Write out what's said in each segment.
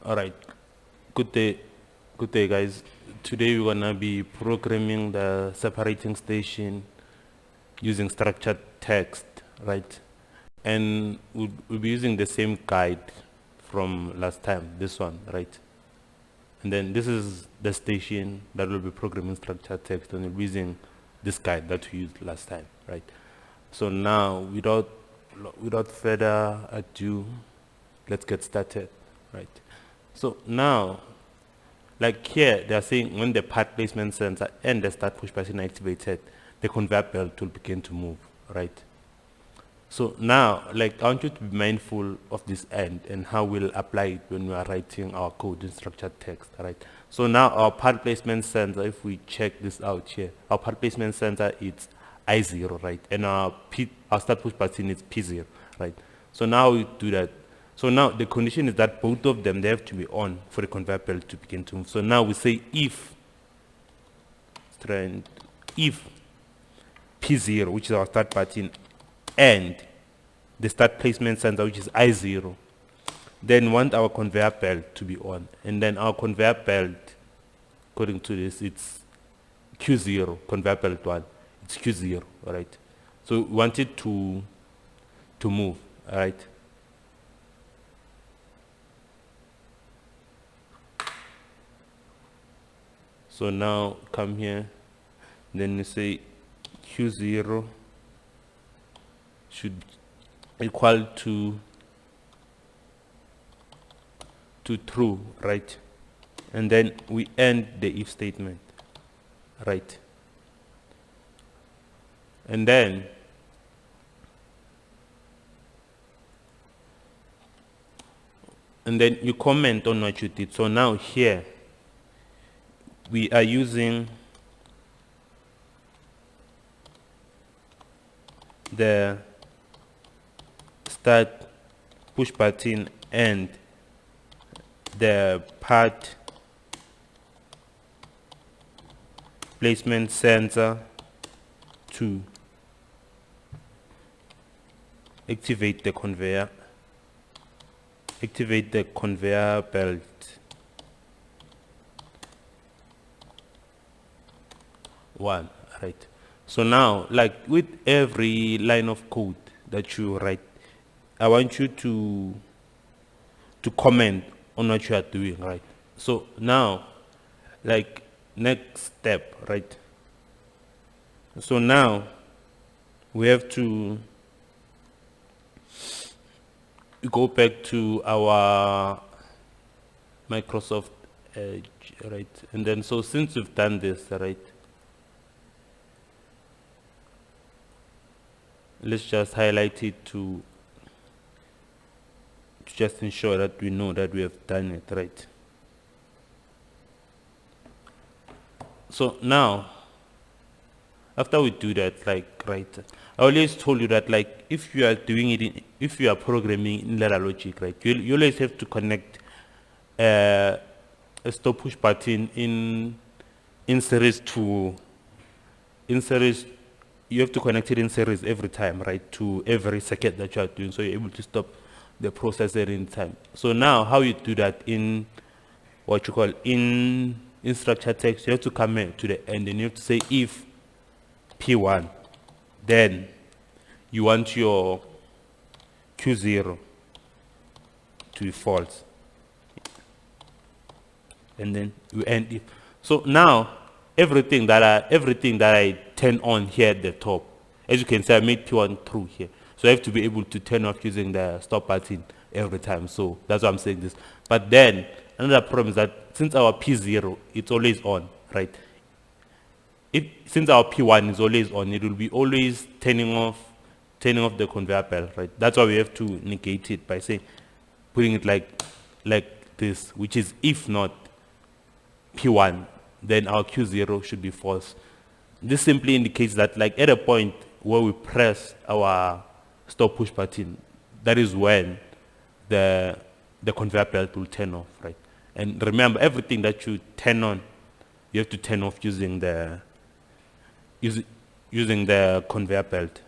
All right. Good day. Good day, guys. Today we're gonna be programming the separating station using structured text, right? And we'll be using the same guide from last time, this one, right? And then this is the station that will be programming structured text, and we'll be using this guide that we used last time, right? So now, without further ado, let's get started, right? So now, like here, they are saying when the part placement sensor and the start push button are activated, the conveyor belt will begin to move, right? So now, like, I want you to be mindful of this end and how we'll apply it when we are writing our code in structured text, right? So now our part placement sensor, if we check this out here, our part placement sensor is I0, right? And our start push button is P0, right? So now we do that. So now the condition is that both of them, they have to be on for the conveyor belt to begin to move. So now we say if P0, which is our start button, and the start placement sensor, which is I0, then want our conveyor belt to be on. And then our conveyor belt, according to this, it's Q0, conveyor belt 1. It's Q0, all right? So we want it to move, all right? So now come here, then you say Q0 should equal to true, right? And then we end the if statement, right? And then you comment on what you did. So now here we are using the start push button and the part placement sensor to activate the conveyor belt. One, right? So now, like with every line of code that you write, I want you to comment on what you are doing, right? So now, like next step, right? So now we have to go back to our Microsoft Edge, right? And then so since we've done this, right, let's just highlight it to just ensure that we know that we have done it, right? So now, after we do that, like, right, I always told you that, like, if you are doing it if you are programming in ladder logic, right, you always have to connect a stop push button in series you have to connect it in series every time, right, to every circuit that you are doing, so you're able to stop the processor in time. So now how you do that in what you call in structured text, you have to come here to the end and you have to say if P1, then you want your Q0 to be false, and then you end if. So now everything that I turn on here at the top, as you can see, I made P1 true here, so I have to be able to turn off using the stop button every time. So that's why I'm saying this. But then another problem is that since our P0, it's always on, right? Since our P1 is always on, it will be always turning off the conveyor belt, right? That's why we have to negate it by saying, putting it like this, which is if not P1, then our Q0 should be false. This simply indicates that, like, at a point where we press our stop push button, that is when the conveyor belt will turn off, right? And remember, everything that you turn on, you have to turn off using the conveyor belt,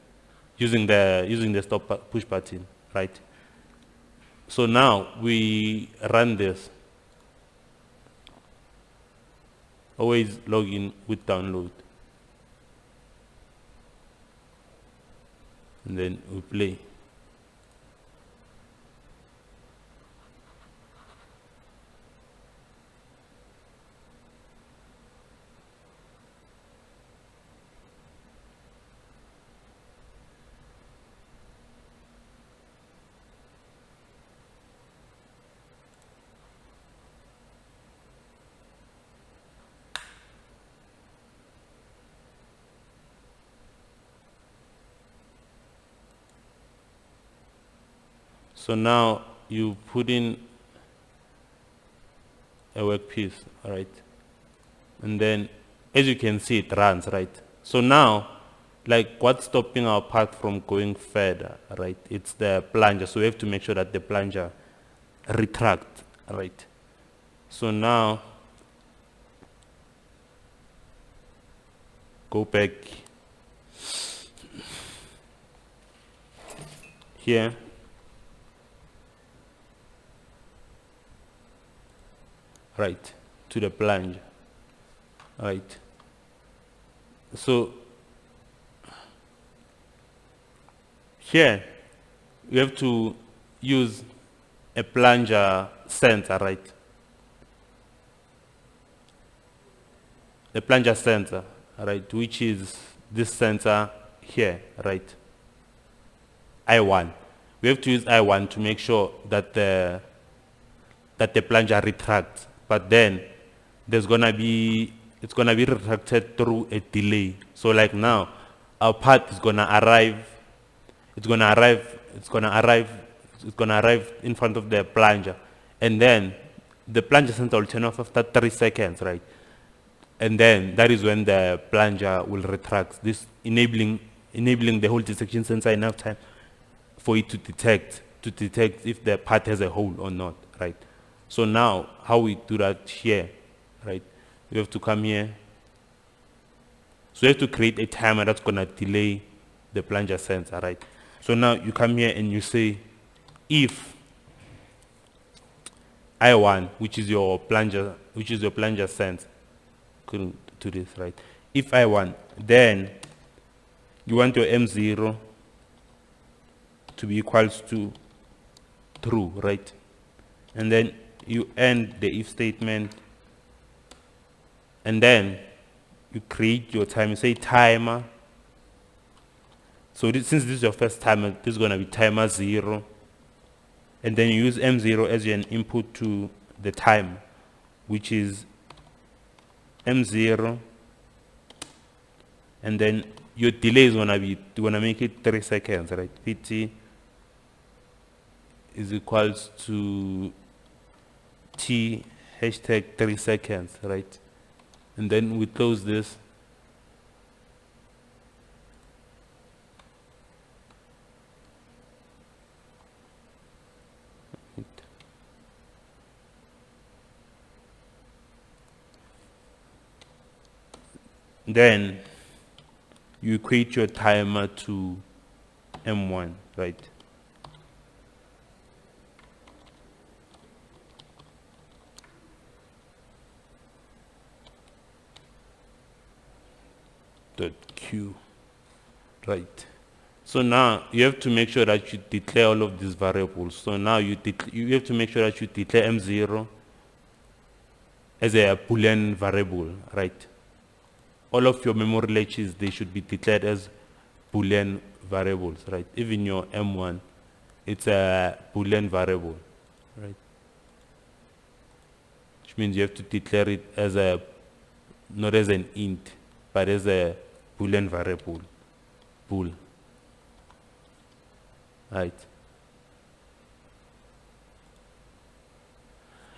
using the stop push button, right? So now we run this, always log in with download, and then we play. So now you put in a workpiece, all right, and then as you can see it runs, right? So now, like, what's stopping our path from going further, right? It's the plunger. So we have to make sure that the plunger retract, right? So now go back here, right, to the plunger, right? So here you have to use a plunger sensor, right? The plunger sensor, right, which is this sensor here, right? I1. We have to use I1 to make sure that the plunger retracts, but then it's gonna be retracted through a delay. So like now, our part is gonna arrive. It's gonna arrive in front of the plunger, and then the plunger sensor will turn off after 3 seconds, right? And then that is when the plunger will retract. This enabling the hole detection sensor enough time for it to detect if the part has a hole or not, right? So now how we do that here, right? We have to come here. So we have to create a timer that's gonna delay the plunger sensor, right? So now you come here and you say if I1, which is your plunger sense, couldn't do this, right? If I1, then you want your M0 to be equals to true, right? And then you end the if statement, and then you create your time. You say timer. So since this is your first timer, this is going to be timer 0, and then you use M0 as an input to the time, which is M0, and then your delay is going to make it 3 seconds, right? PT is equals to T hashtag 3 seconds, right? And then we close this. Then you equate your timer to M1, right? .q, right? So now you have to make sure that you declare all of these variables. So now you have to make sure that you declare M0 as a Boolean variable, right? All of your memory latches, they should be declared as Boolean variables, right? Even your M1, it's a Boolean variable, right? Which means you have to declare it as not as an int, but as a Boolean variable, bool, right?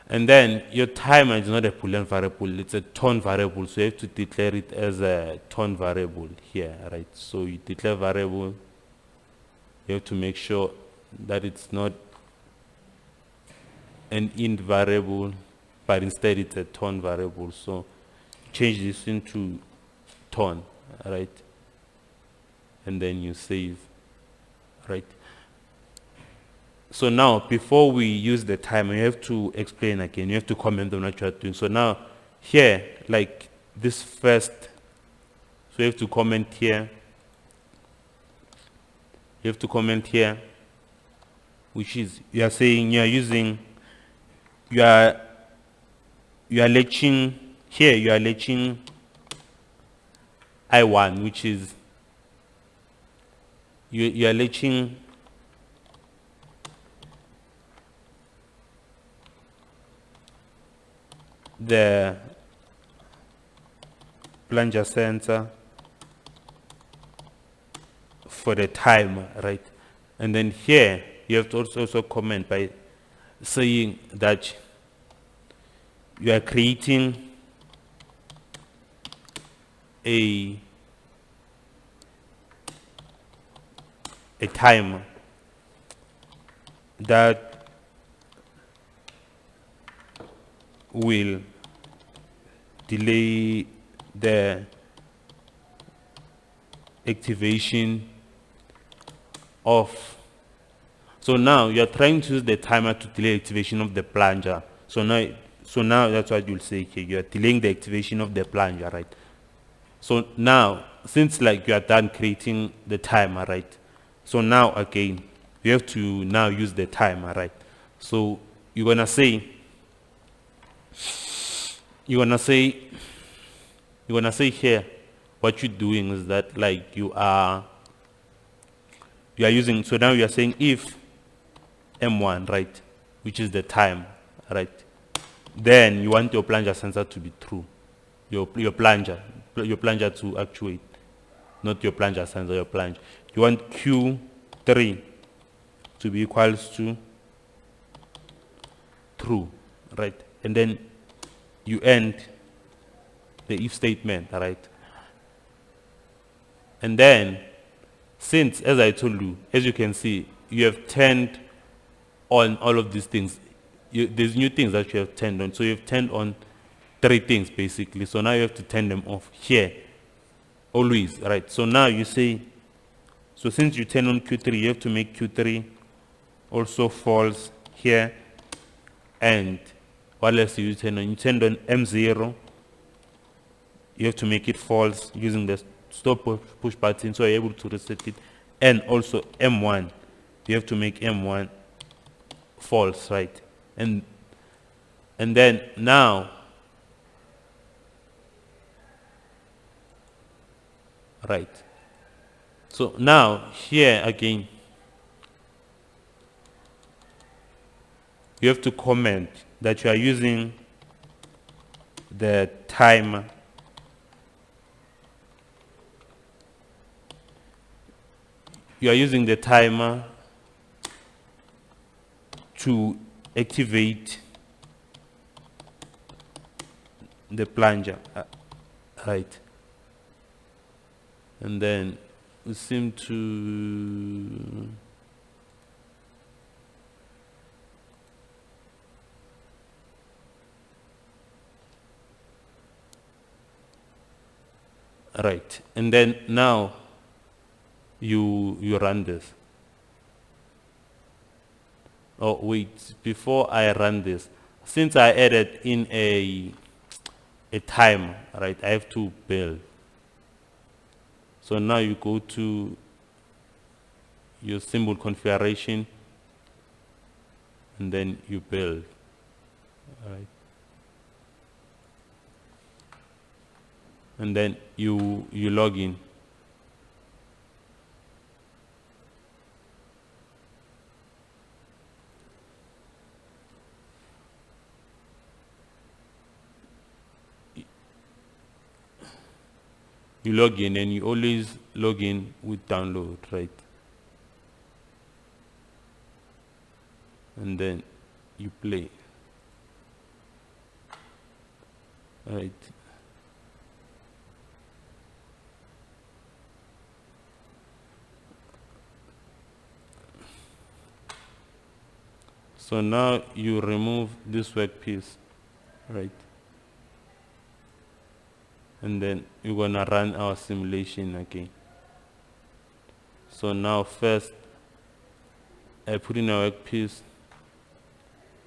And then your timer is not a Boolean variable, it's a tone variable, so you have to declare it as a tone variable here, right? So you declare variable, you have to make sure that it's not an int variable, but instead it's a tone variable. So change this into tone, right? And then you save, right? So now, before we use the timer, you have to explain again. You have to comment on what you are doing. So now, here, like this first, so you have to comment here. You have to comment here, which is you are saying you are using, you are latching here, you are latching I1, which is you are latching the plunger sensor for the timer, right? And then here you have to also comment by saying that you are creating a timer that will delay the activation of. So now you're trying to use the timer to delay activation of the plunger. So now that's what you'll say here. You're delaying the activation of the plunger, right? So now, since like you are done creating the timer, right? So now again, you have to now use the timer, right? So you're gonna say here, what you're doing is that like you are using, so now you are saying if M1, right, which is the time, right, then you want your plunger sensor to be true, your plunger to actuate, not your plunger sensor, your plunger. You want Q3 to be equals to true, right? And then you end the if statement, right? And then, since, as I told you, as you can see, you have turned on all of these things. There's new things that you have turned on. So you have turned on 3 things basically. So now you have to turn them off here, always, right? So now you say, so since you turn on Q3, you have to make Q3 also false here. And what else do you turn on? You turned on M0. You have to make it false using the stop push button, so you're able to reset it. And also M1, you have to make M1 false, right? And then now, right, so now here again you have to comment that you are using the timer to activate the plunger, right? And then we seem to right, and then now you run this. Oh wait, before I run this, since I added in a time, right, I have to build. So now you go to your symbol configuration and then you build, right? And then you log in. You log in, and you always log in with download, right? And then you play, right? So now you remove this workpiece, right? And then you're gonna run our simulation again. So now first I put in a workpiece,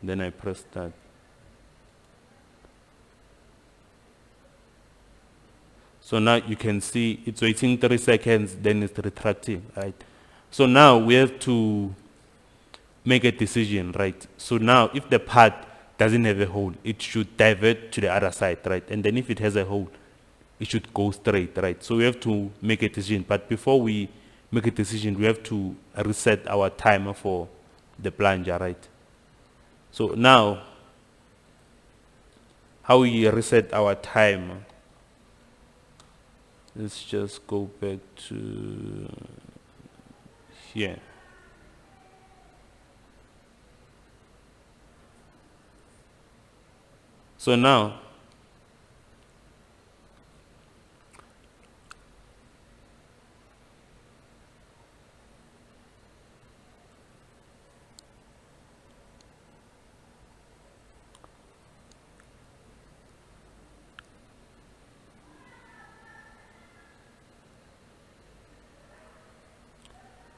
then I press start. So now you can see it's waiting 3 seconds, then it's retracting, right? So now we have to make a decision, right? So now if the part doesn't have a hole, it should divert to the other side, right? And then if it has a hole, it should go straight, right? So we have to make a decision. But before we make a decision, we have to reset our timer for the plunger, right? So now, how we reset our timer? Let's just go back to here.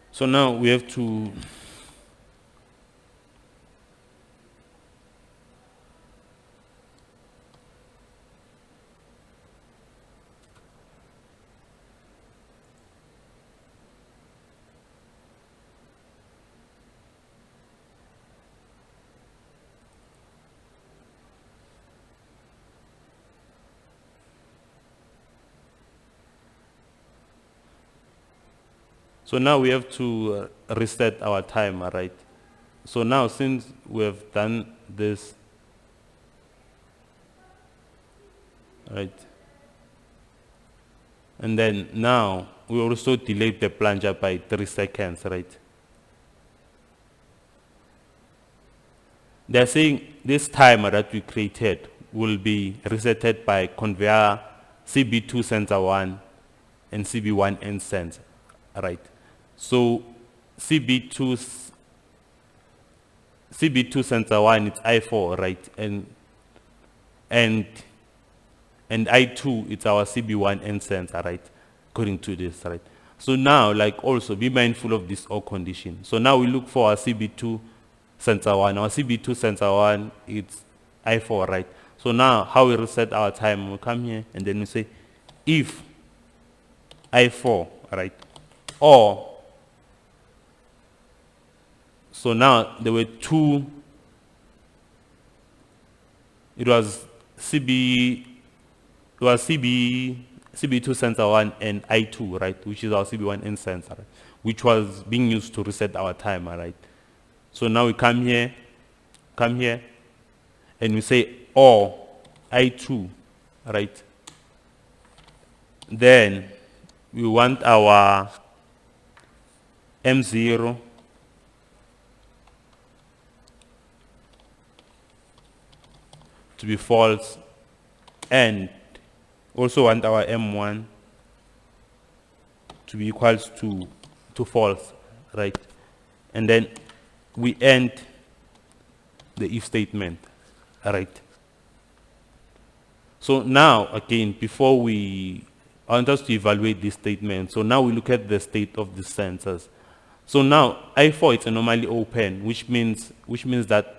So now, we have to reset our timer, right? So now, since we have done this, right, and then now we also delayed the plunger by 3 seconds, right? They're saying this timer that we created will be resetted by conveyor CB2 sensor 1 and CB1 end sensor, right? So CB2 sensor 1 it's I4, right? And I2 it's our CB1 end sensor, right? According to this, right? So now, like, also be mindful of this OR condition. So now we look for our CB2 sensor 1. Our CB2 sensor 1 it's I4, right? So now how we reset our time, we come here and then we say if I4, right? Or, so now there were two, it was CB2 sensor 1 and I2, right, which is our CB1 end sensor, right? Which was being used to reset our timer, right? So now we come here, and we say or I2, right? Then we want our M0 to be false, and also want our M1 to be equals to false, right? And then we end the if statement, right? So now again, before I want us to evaluate this statement. So now we look at the state of the sensors. So now I4 it's normally open, which means that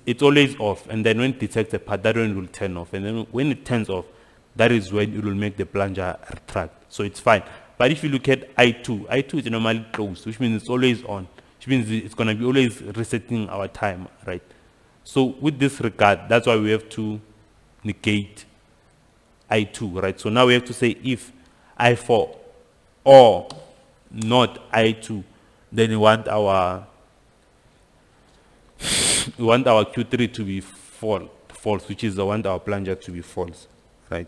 it's always off, and then when it detects a part, that one will turn off, and then when it turns off, that is when it will make the plunger retract. So it's fine. But if you look at I2 is normally closed, which means it's always on, which means it's going to be always resetting our time, right? So with this regard, that's why we have to negate I2, right? So now we have to say if I4 or not I2, then we want our Q3 to be false, which is the one our plunger to be false, right?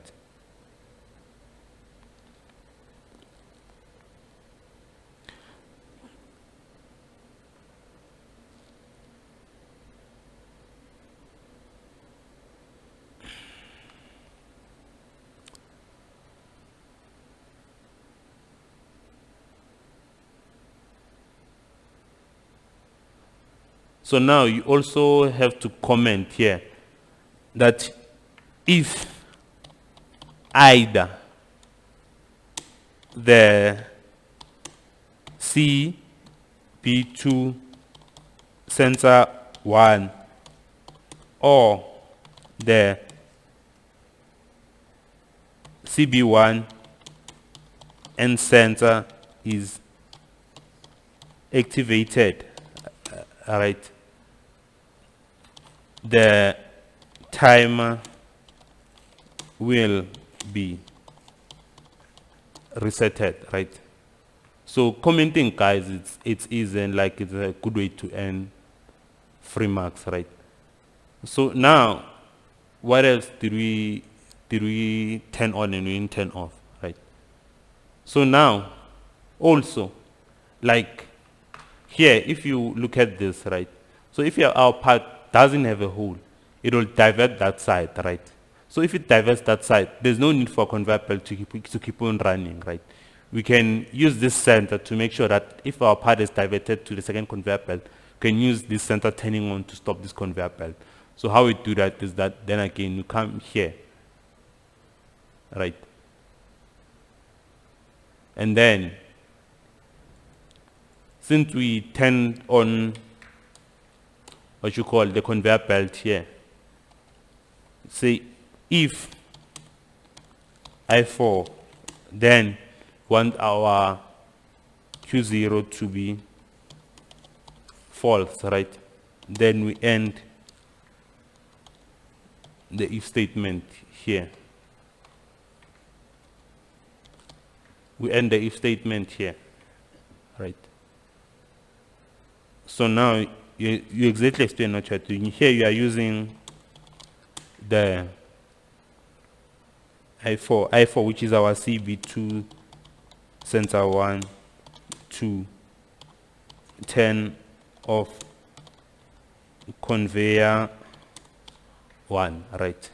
So now you also have to comment here that if either the CB2 sensor 1 or the CB1 and sensor is activated, all right, the timer will be resetted, right? So commenting, guys, it's easy and like it's a good way to earn free marks, right? So now, what else did we turn on and we didn't turn off, right? So now, also, like here, if you look at this, right? So if our part doesn't have a hole, it will divert that side, right? So if it diverts that side, there's no need for a conveyor belt to keep on running, right? We can use this center to make sure that if our part is diverted to the second conveyor belt, we can use this center turning on to stop this conveyor belt. So how we do that is that then again you come here, right? And then since we turned on what you call the conveyor belt here, say if I4, then want our Q0 to be false, right? Then we end the if statement here. We end the if statement here, right? So now you exactly explain what you're doing. Here you are using the I4, which is our CB2 sensor 1 to turn off conveyor 1, right?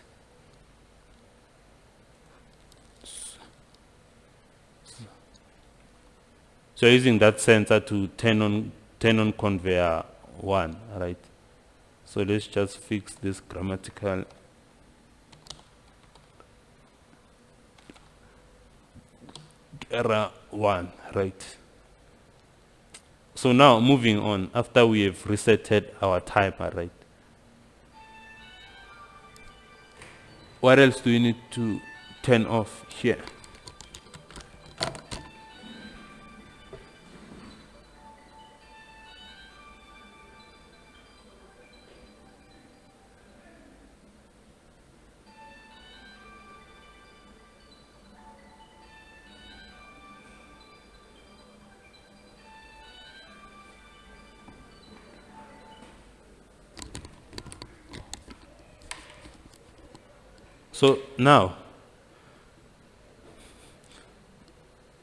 So using that sensor to turn on conveyor 1, right? So let's just fix this grammatical error 1, right? So now moving on, after we have resetted our timer, right? What else do we need to turn off here?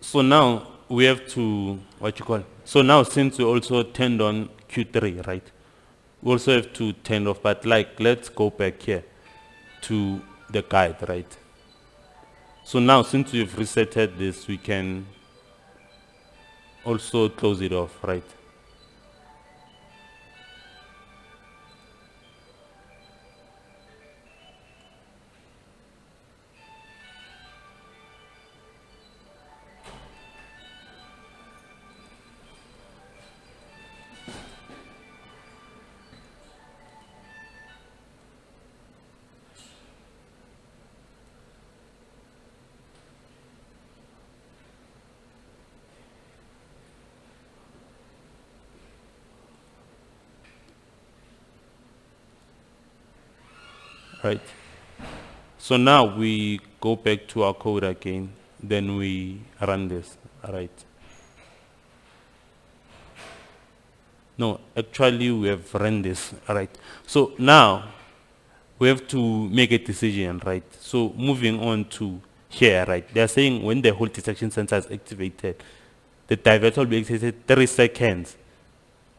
So now we have to, so now since we also turned on Q3, right? We also have to turn off, but like, let's go back here to the guide, right? So now since we've resetted this, we can also close it off, right? Right. So now we go back to our code again, then we run this, right? No, actually we have run this, right? So now we have to make a decision, right? So moving on to here, right? They're saying when the whole detection sensor is activated, the diverter will be activated 3 seconds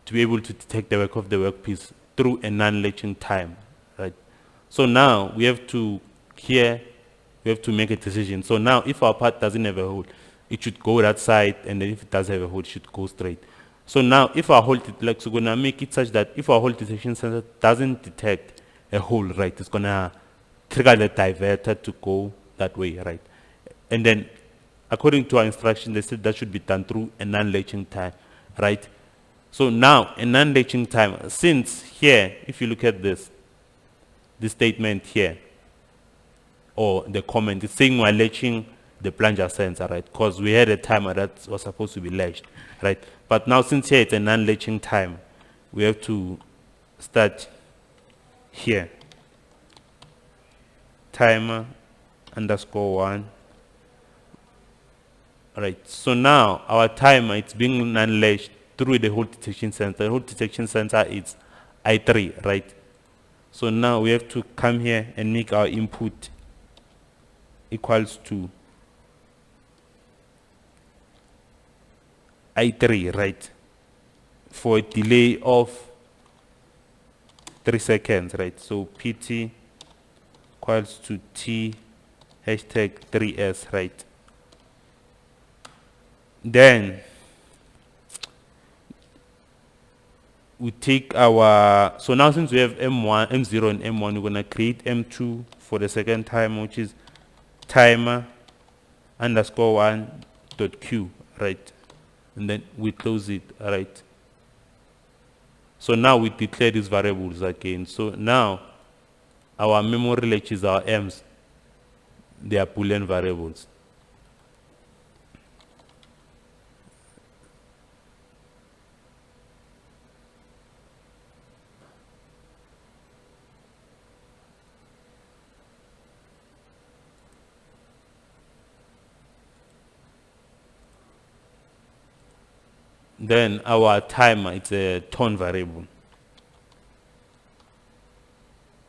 to be able to detect the work of the workpiece through a non-latching time, right? So now we have to make a decision. So now if our part doesn't have a hole, it should go that side, and then if it does have a hole, it should go straight. So now if our hole, like, so we're gonna make it such that if our hole detection sensor doesn't detect a hole, right, it's gonna trigger the diverter to go that way, right? And then according to our instruction, they said that should be done through a non-latching time, right? So now a non-latching time, since here, if you look at this statement here, or the comment. It's saying we're latching the plunger sensor, right? Because we had a timer that was supposed to be latched, right? But now since here it's a non-latching time, we have to start here. Timer _1. Right, so now our timer it's being non-latched through the hold detection sensor. The hold detection sensor is I3, right? So now we have to come here and make our input equals to I3, right? For a delay of 3 seconds, right? So PT equals to T hashtag 3S, right? Then we take our, so now since we have M1, M0 and M1, we're gonna create M2 for the second time, which is timer _1.q, right? And then we close it, right? So now we declare these variables again. So now our memory latches, our M's, they are Boolean variables. Then our timer, it's a tone variable.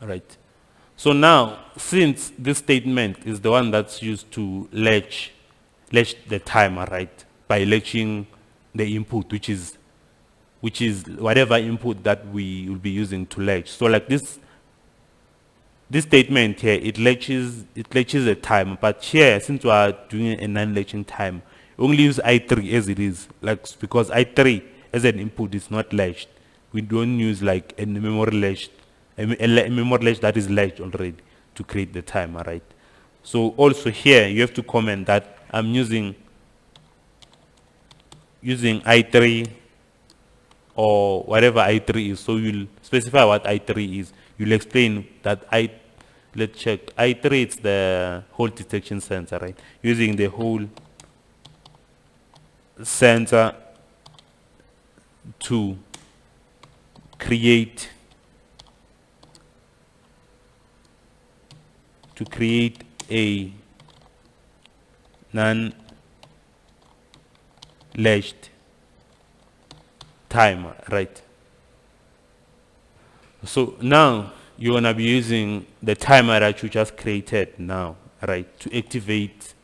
Right. So now, since this statement is the one that's used to latch the timer, right, by latching the input, which is whatever input that we will be using to latch. So like this statement here, it latches a timer, but here, since we are doing a non-latching time, we only use I3 as it is, like because I3 as an input is not latched. We don't use like a memory latch that is latched already to create the timer, right? So also here you have to comment that I'm using I3 or whatever I3 is. So you'll specify what I3 is. You'll explain that let's check. I3 it's the hold detection sensor, right? Using the hold sensor to create a non-latched timer, right? So now you're gonna be using the timer that you just created now, right, to activate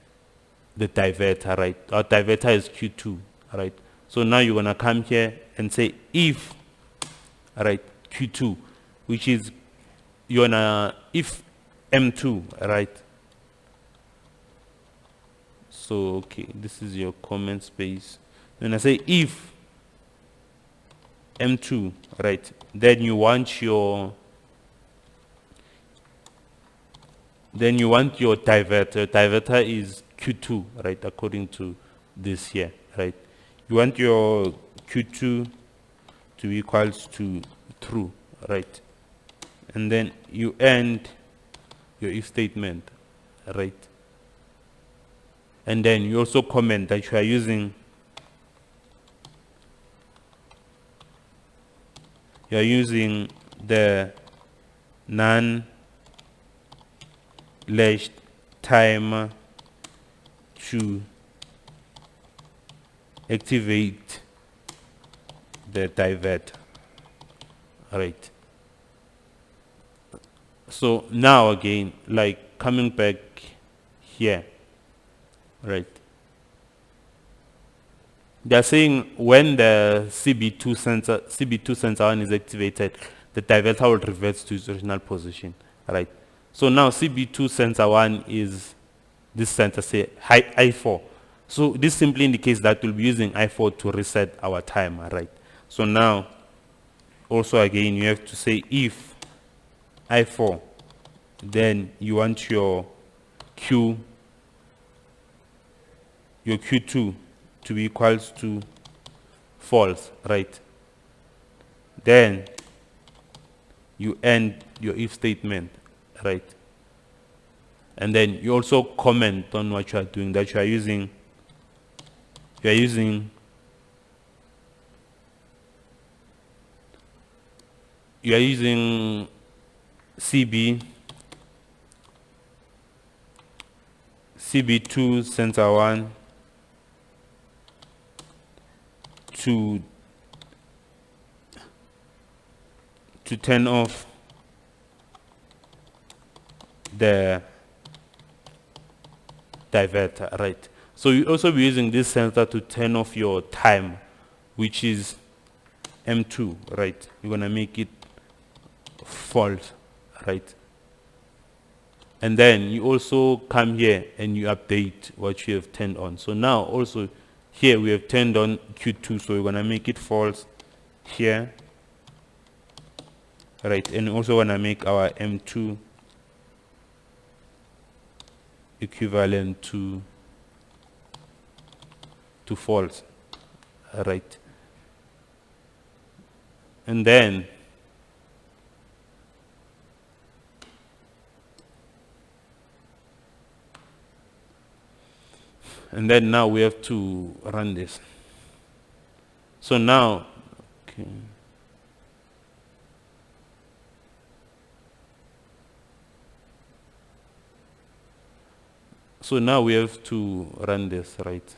the diverter, right? Our diverter is Q2, right? So now you're gonna come here and say if, right, Q2, which is you're gonna if M2, right? So okay, this is your comment space. Then I say if M2, right? Then you want your diverter. Diverter is Q2, right? According to this here, right? You want your Q2 to be equals to true, right? And then you end your if statement, right? And then you also comment that you are using the non-latched timer to activate the diverter, right? So now again, like coming back here, right? They're saying when the CB2 sensor 1 is activated, the diverter will revert to its original position, right? So now CB2 sensor 1 is this sensor, say I4. So this simply indicates that we'll be using I4 to reset our timer, right? So now also again you have to say if I4, then you want your Q2 to be equals to false, right? Then you end your if statement, right? and then you also comment on what you are doing, that you are using CB CB2 sensor 1 to turn off the diverter, right? So you also be using this sensor to turn off your time, which is M2, right? You're gonna make it false, right? And then you also come here and you update what you have turned on. So now also here we have turned on Q2, so we're gonna make it false here, right? And also wanna make our M2 equivalent to false, right? And then now we have to run this. So now, okay. So now we have to run this, right?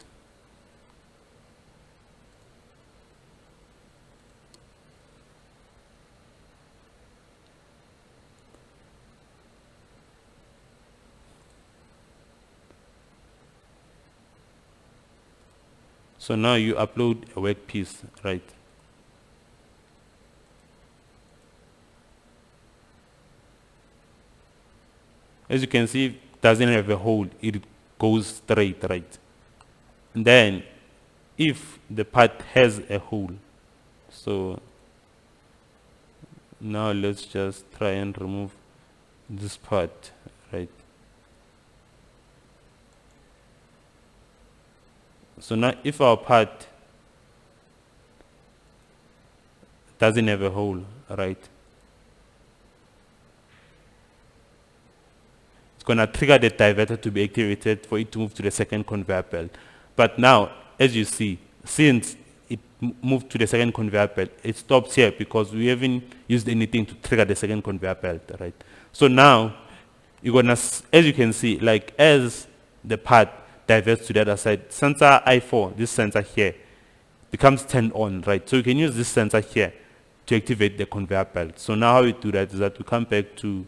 So now you upload a workpiece, right? As you can see, it doesn't have a hole, it goes straight, right? And then if the part has a hole, so now let's just try and remove this part, right? So now if our part doesn't have a hole, right, it's gonna trigger the diverter to be activated for it to move to the second conveyor belt. But now, as you see, since it moved to the second conveyor belt, it stops here because we haven't used anything to trigger the second conveyor belt, right? So now you're gonna, as you can see, like as the part diverts to the other side, sensor I4, this sensor here, becomes turned on, right? So you can use this sensor here to activate the conveyor belt. So now how we do that is that we come back to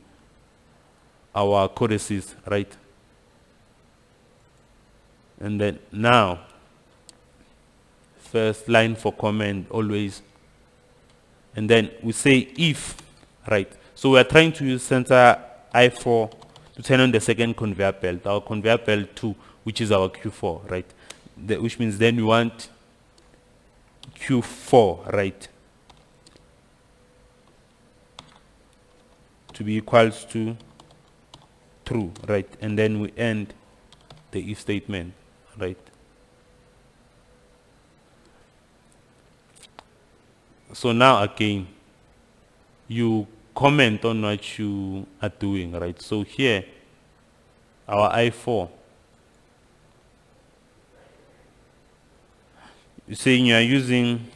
our Codesys, right? And then now, first line for comment always, and then we say if, right? So we are trying to use sensor I4 to turn on the second conveyor belt, our conveyor belt 2, which is our Q4, right? Which means then we want Q4, right, to be equals to true, right? And then we end the if statement, right? So now again, you comment on what you are doing, right? So here, our I4, you're saying you are using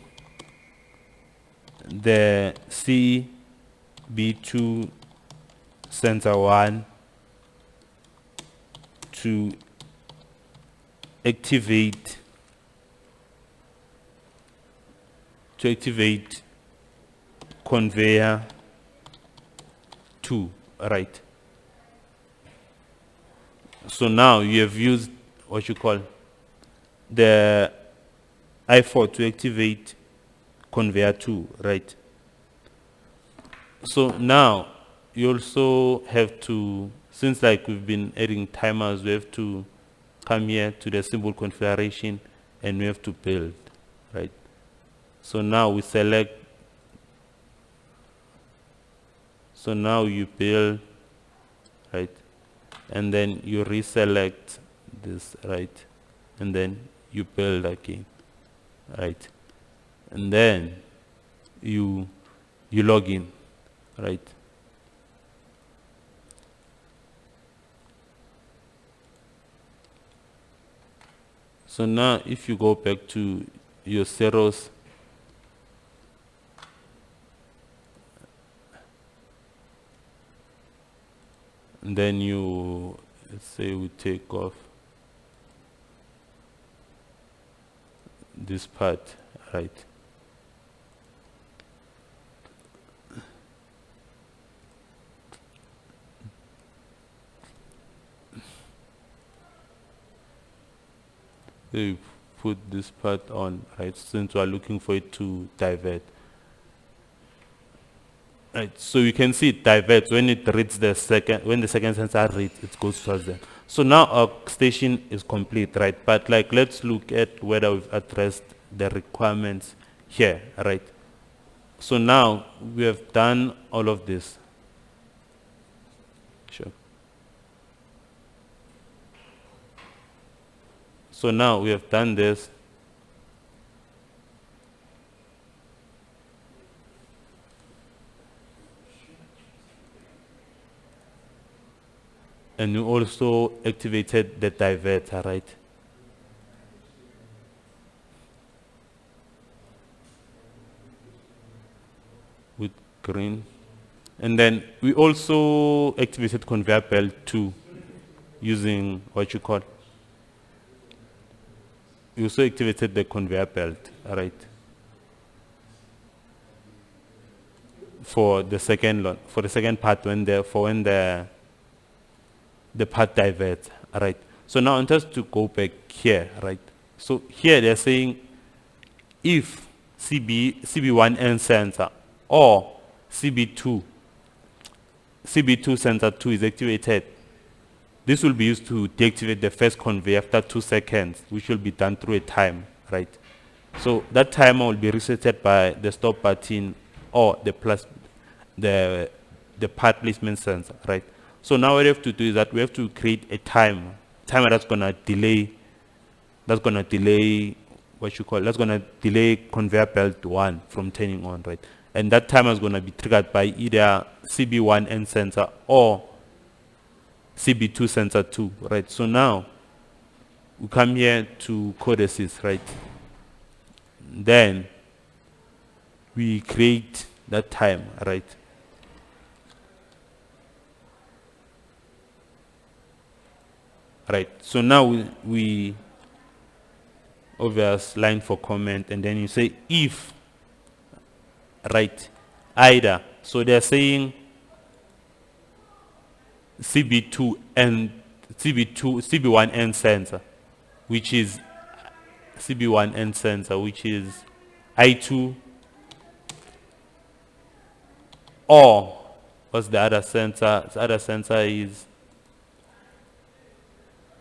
the CB2 sensor 1 to activate conveyor 2, right? So now you have used what you call the I4 to activate conveyor 2, right? So now you also have to, since like we've been adding timers, we have to come here to the symbol configuration and we have to build, right? So now we select, so now you build, right? And then you reselect this, right? And then you build again, right? And then you log in, right? So now if you go back to your Ciros, and then you, let's say we take off this part, right? So you put this part on, right, since we are looking for it to divert. Right, so you can see it diverts when it reads the second, when the second sensor reads, it goes towards them. So now our station is complete, right? But like, let's look at whether we've addressed the requirements here, right? So now we have done all of this. Sure. So now we have done this. And you also activated the diverter, right? With green. And then we also activated conveyor belt 2 using what you call. We also activated the conveyor belt, right? For the second part when the part diverts, right? So now I'm just to go back here, right? So here they're saying if CB1N sensor or CB2 sensor 2 is activated, this will be used to deactivate the first conveyor after 2 seconds, which will be done through a time, right? So that timer will be resetted by the stop button or the part placement sensor, right? So now what we have to do is that we have to create a timer that's gonna delay conveyor belt 1 from turning on, right? And that timer is gonna be triggered by either CB1N sensor or CB2 sensor 2, right? So now we come here to Codesys, right? Then we create that time, right? Right. So now we obvious line for comment, and then you say if, right, either. So they're saying CB2 and CB1N sensor, which is CB1N sensor, which is I2, or what's the other sensor? The other sensor is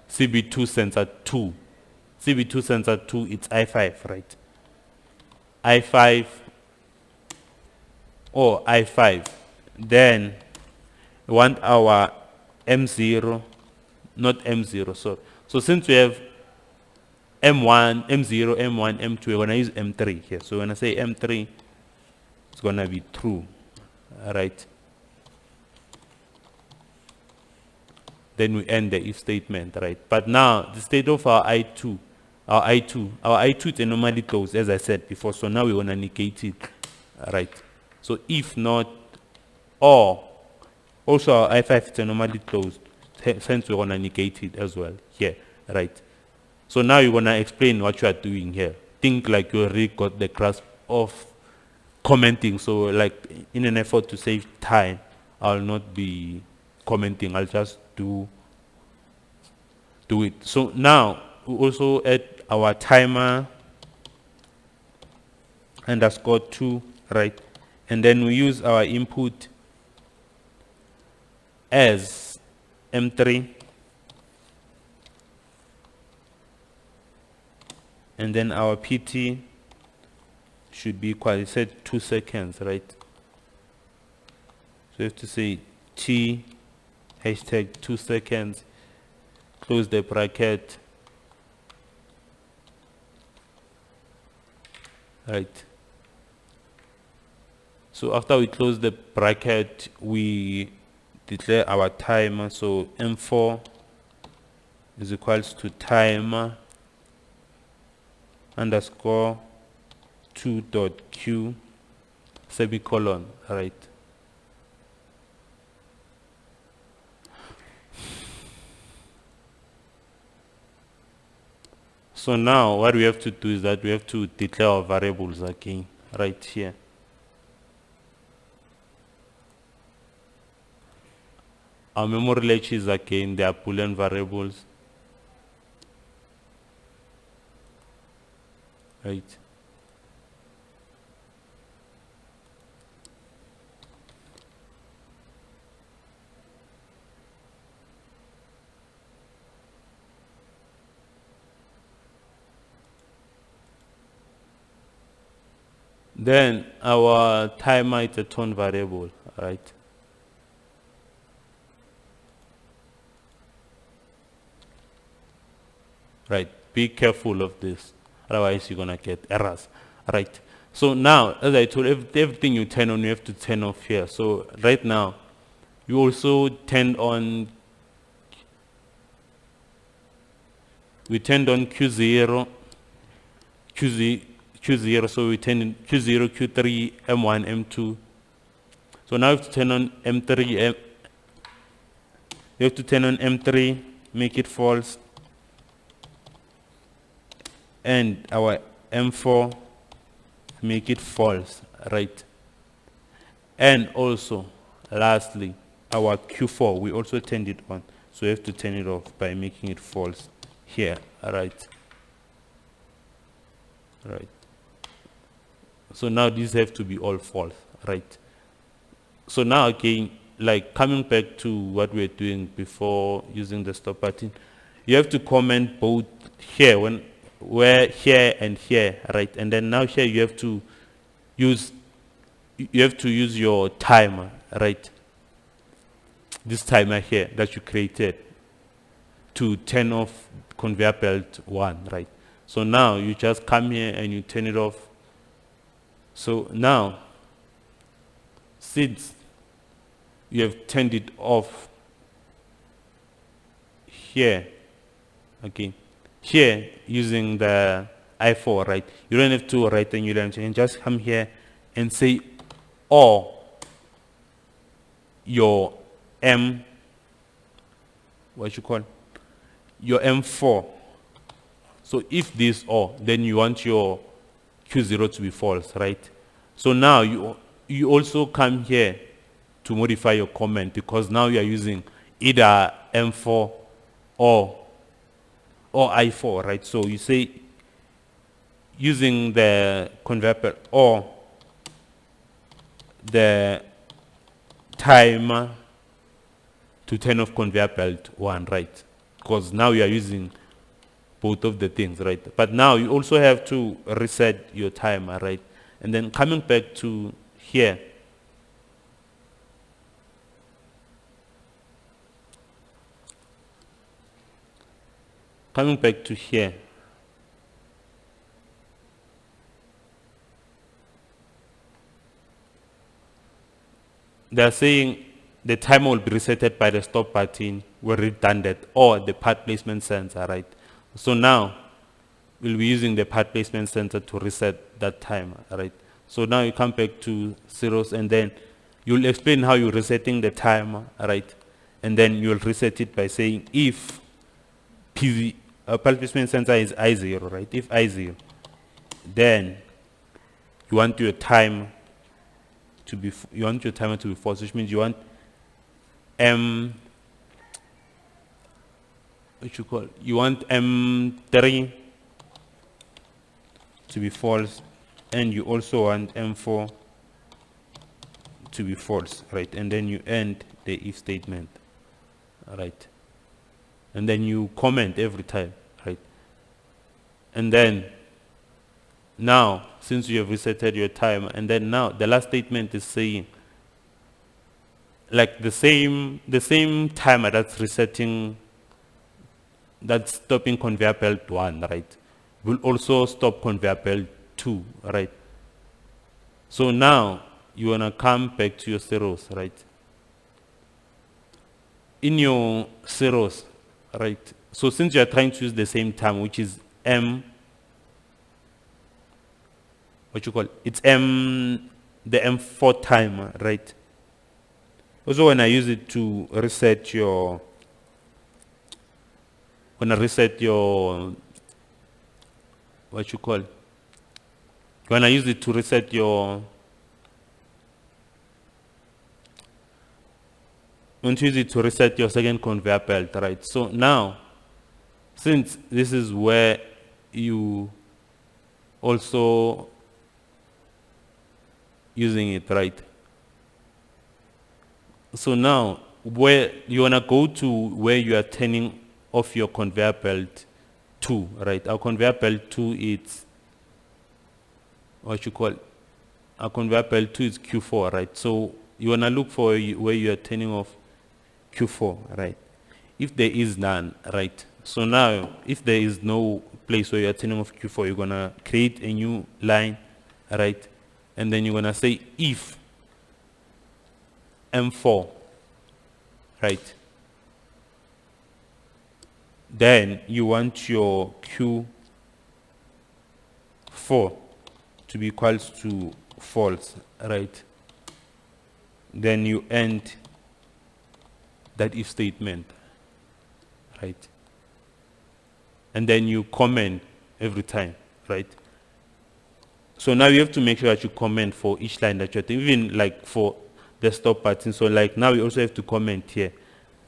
CB2 sensor 2. CB2 sensor 2, it's I5, right? I5 or I5. Then we want our M0, not M0, sorry. So since we have M1, M0, M1, M2, we're going to use M3 here. So when I say M3, it's going to be true, right? Then we end the if statement, right? But now the state of our I2 is anomaly closed, as I said before. So now we want to negate it, right? So if not, or also our I5 is anomaly closed, hence we want to negate it as well here, right? So now you want to explain what you are doing here. Think like you already got the grasp of commenting. So like in an effort to save time, I'll not be commenting. I'll just do it. So now we also add our timer _2, right? And then we use our input as M3, and then our PT should be equal, it said 2 seconds, right? So you have to say T hashtag 2 seconds, close the bracket, right? So after we close the bracket, we declare our timer. So M4 is equals to timer underscore 2.q semicolon, right? So now what we have to do is that we have to declare our variables again right here. Our memory latches again, they are Boolean variables, right? Then our timer is a tone variable, right? Right, be careful of this, otherwise you're gonna get errors, right? So now, as I told you, everything you turn on, you have to turn off here. So right now, you also turned on, we turned on Q0, Q0, so we turned in Q0, Q3, M1, M2. So now you have to turn on M3, you have to turn on M3, make it false, and our M4, make it false, right? And also, lastly, our Q4, we also turned it on, so you have to turn it off by making it false here, right? Right. So now these have to be all false, right? So now again, like coming back to what we were doing before using the stop button, you have to comment both here, where here and here, right? And then now here you have to use your timer, right? This timer here that you created to turn off conveyor belt 1, right? So now you just come here and you turn it off. So now, since you have turned it off here, again, here using the I4, right? You don't have to write a new line, you can just come here and say, or your your M4. So if this or, then you want your Q0 to be false, right? So now you also come here to modify your comment, because now you are using either M4 or I4, right? So you say using the conveyor belt or the timer to turn off conveyor belt 1, right? Because now you are using both of the things, right? But now you also have to reset your timer, right? And then coming back to here, they are saying the timer will be resetted by the stop button when redundant or the part placement sensor, right? So now we'll be using the part placement sensor to reset that timer, right? So now you come back to Ciros and then you'll explain how you're resetting the timer, right? And then you'll reset it by saying if part placement sensor is I0, right? If I0, then you want your timer to be false, which means you want you want M3 to be false, and you also want M4 to be false, right? And then you end the if statement, right? And then you comment every time, right? And then now, since you have resetted your time, and then now the last statement is saying, like the same timer that's resetting, that's stopping conveyor belt 1, right, will also stop conveyor belt 2, right? So now you wanna come back to your Ciros, right? In your Ciros, right? So since you are trying to use the same time, which is M what you call it's the M4 timer, right? Also, when I use it to reset your what you call when I use it to reset your second conveyor belt, right? So now, since this is where you also using it, right? So now, where you wanna go to where you are turning off your conveyor belt 2, right? Our conveyor belt 2 is what you call our conveyor belt 2 is Q4, right? So you wanna look for where you are turning off Q4, right? If there is none, right? So now, if there is no place where you are turning off Q4, you're gonna create a new line, right? And then you're gonna say if M4, right? Then you want your Q4 to be equals to false, right? Then you end that if statement, right? And then you comment every time, right? So now you have to make sure that you comment for each line that you're doing, even like for the stop button. So like now you also have to comment here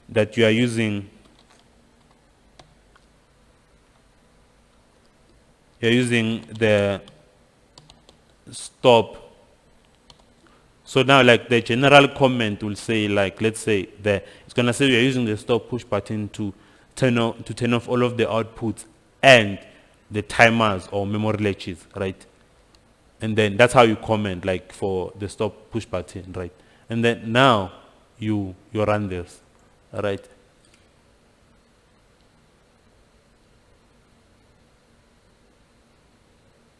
that you are using the stop. So now like the general comment will say, like, let's say it's gonna say you're using the stop push button to turn off all of the outputs and the timers or memory latches, right? And then that's how you comment, like for the stop push button, right? And then now you run this, right?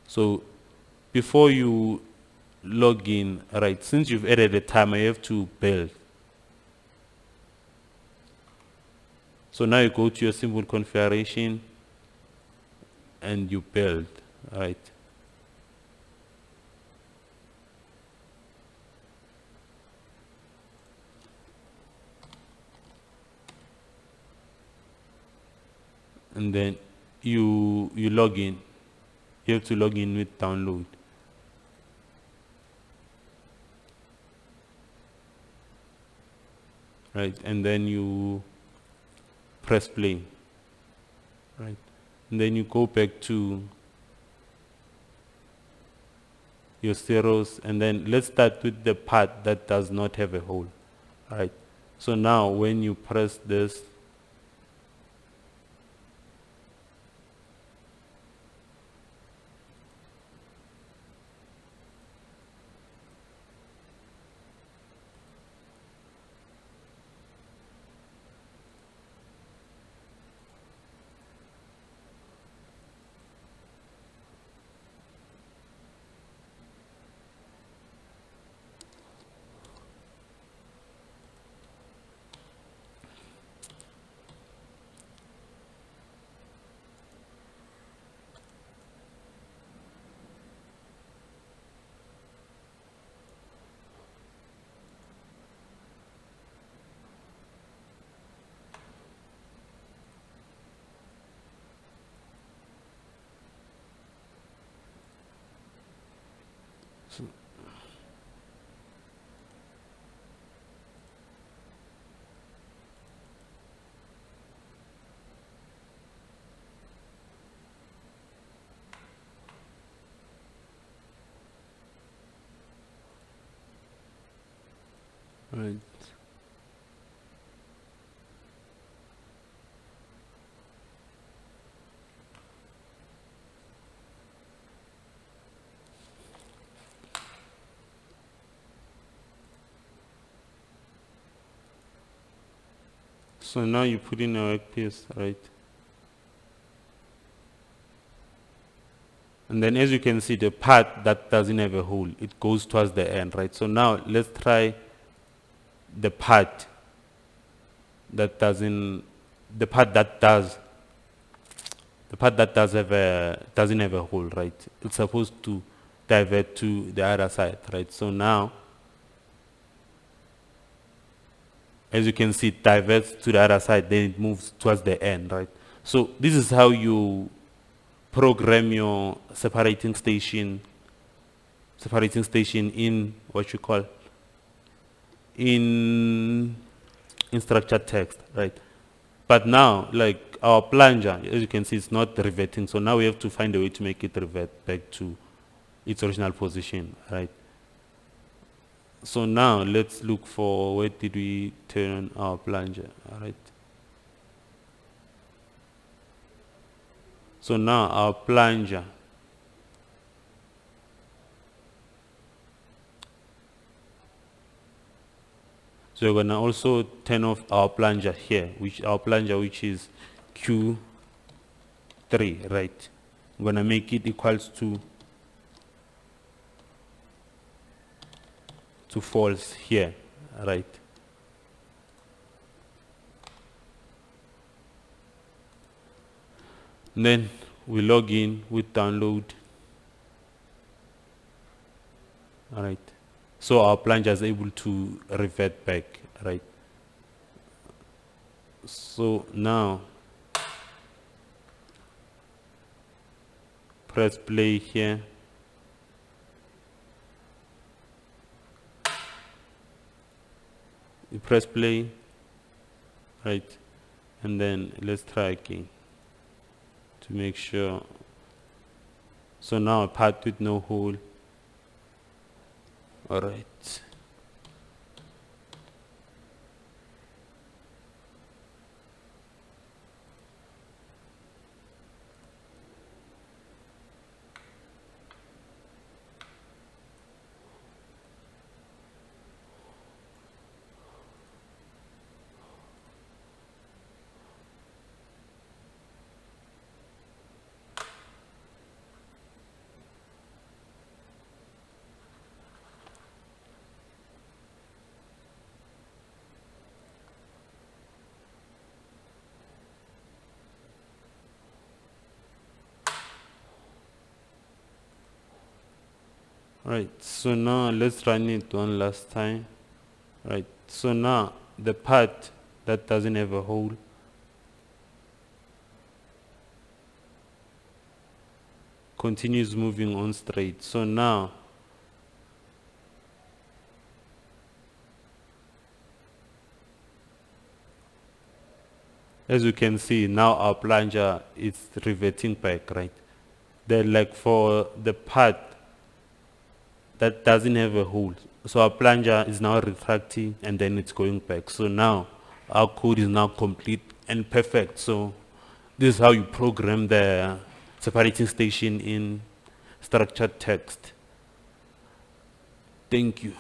So before you log in, right, since you've added a timer, you have to build. So now you go to your symbol configuration and you build, right? And then you log in. You have to log in with download. Right, and then you press play. Right, and then you go back to your Ciros, and then let's start with the part that does not have a hole. Right, so now when you press this, right. So now you put in a workpiece, right? And then as you can see, the part that doesn't have a hole, it goes towards the end, right? So now let's try the part that doesn't, the part that does have a, doesn't have a hole, right? It's supposed to, divert to the other side, right? So now, as you can see, it diverts to the other side, then it moves towards the end, right? So this is how you program your separating station in what you call in structured text, right? But now, like our plunger, as you can see, it's not reverting. So now we have to find a way to make it revert back to its original position, right? So now let's look for where did we turn our plunger, all right? So now our plunger, so we're gonna also turn off our plunger here, which is Q3, right? I'm gonna make it equals to false here, right? And then we log in with download, all right? So our plunger is able to revert back, right? So now press play here. You press play, right? And then let's try again to make sure. So now a part with no hole, all right. Right, so now let's run it one last time. Right, so now the part that doesn't have a hole continues moving on straight. So now as you can see, now our plunger is reverting back, right? Then like for the part that doesn't have a hole, so our plunger is now retracting and then it's going back. So now our code is now complete and perfect. So this is how you program the separating station in structured text. Thank you.